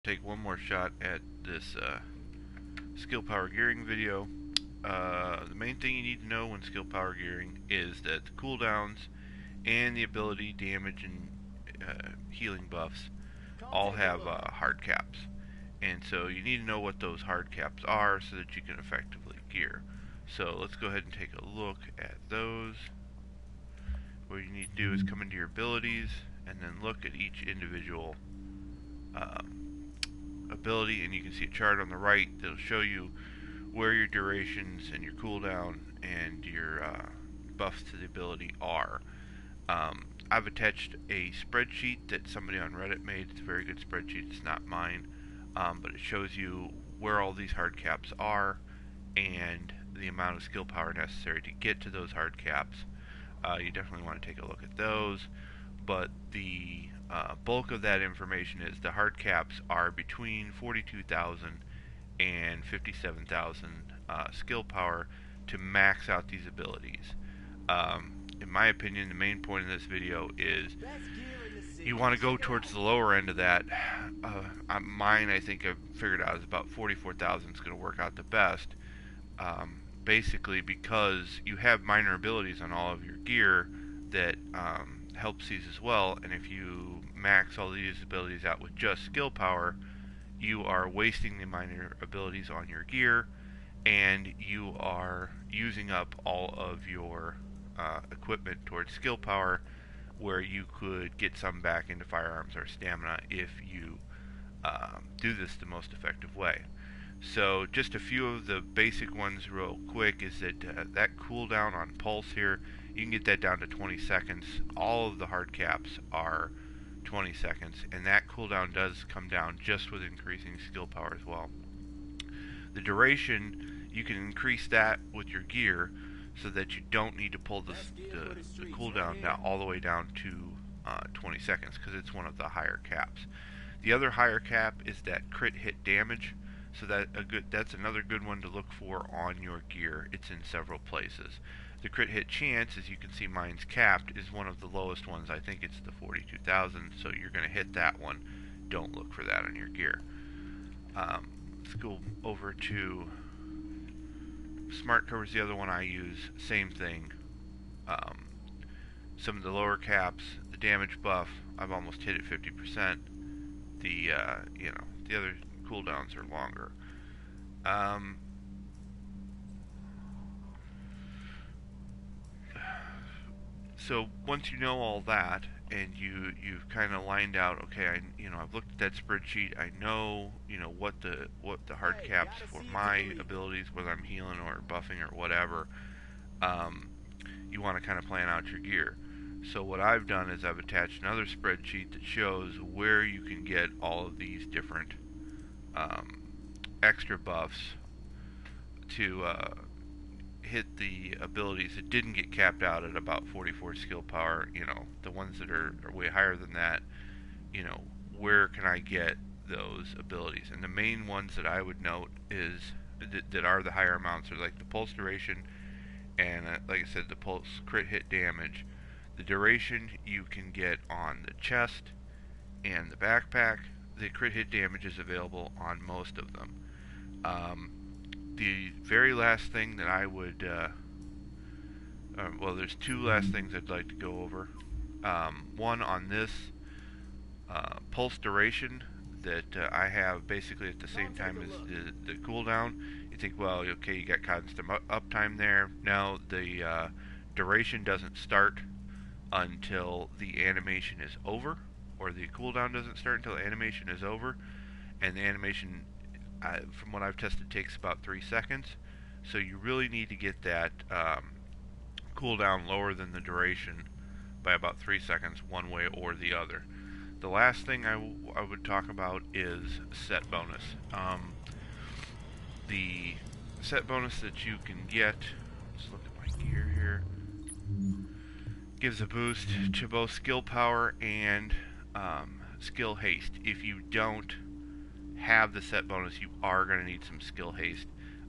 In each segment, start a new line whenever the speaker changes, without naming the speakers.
Take one more shot at this skill power gearing video. The main thing you need to know when skill power gearing is that the cooldowns and the ability, damage, and healing buffs all have hard caps. And so you need to know what those hard caps are so that you can effectively gear. So let's go ahead and take a look at those. What you need to do is come into your abilities and then look at each individual ability, and you can see a chart on the right that'll show you where your durations and your cooldown and your buffs to the ability are. I've attached a spreadsheet that somebody on Reddit made. It's a very good spreadsheet. It's not mine, but it shows you where all these hard caps are and the amount of skill power necessary to get to those hard caps. You definitely want to take a look at those, but the bulk of that information is the hard caps are between 42,000 and 57,000 skill power to max out these abilities. In my opinion, the main point of this video is you want to go towards the lower end of that. Mine, I think I've figured out, is about 44,000 is going to work out the best. Basically because you have minor abilities on all of your gear that helps these as well, and if you max all these abilities out with just skill power, you are wasting the minor abilities on your gear, and you are using up all of your equipment towards skill power, where you could get some back into firearms or stamina if you do this the most effective way. So just a few of the basic ones real quick is that that cooldown on pulse here, you can get that down to 20 seconds. All of the hard caps are 20 seconds, and that cooldown does come down just with increasing skill power as well. The duration, you can increase that with your gear so that you don't need to pull the cooldown down all the way down to 20 seconds, because it's one of the higher caps. The other higher cap is that crit hit damage. So that's another good one to look for on your gear. It's in several places. The crit hit chance, as you can see mine's capped, is one of the lowest ones. I think it's the 42,000, so you're going to hit that one. Don't look for that on your gear. Let's go over to Smart Cover's the other one I use. Same thing. Some of the lower caps, the damage buff, I've almost hit it 50%. The other cooldowns are longer. So once you know all that, and you've kind of lined out, okay, I've looked at that spreadsheet. I know what the hard caps for my abilities, whether I'm healing or buffing or whatever. You want to kind of plan out your gear. So what I've done is I've attached another spreadsheet that shows where you can get all of these different extra buffs to hit the abilities that didn't get capped out at about 44 skill power. The ones that are way higher than that, where can I get those abilities? And the main ones that I would note is that are the higher amounts are like the pulse duration and like I said, the pulse crit hit damage. The duration you can get on the chest and the backpack. The crit hit damage is available on most of them. The very last thing that I would, there's two last things I'd like to go over. One on this pulse duration that I have basically at the same time as the cooldown. You think, well, okay, you got constant uptime there. No, the duration doesn't start until the animation is over, or the cooldown doesn't start until the animation is over, and the animation, from what I've tested, takes about 3 seconds. So you really need to get that cooldown lower than the duration by about 3 seconds, one way or the other. The last thing I would talk about is set bonus. The set bonus that you can get, let's look at my gear here, gives a boost to both skill power and skill haste. If you don't have the set bonus, you are going to need some skill haste,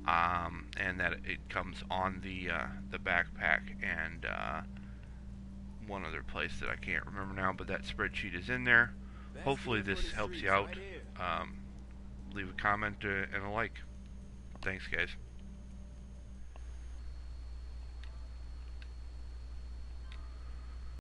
and that it comes on the backpack and one other place that I can't remember now, but that spreadsheet is in there. Hopefully this helps you out. leave a comment and a like. Thanks, guys.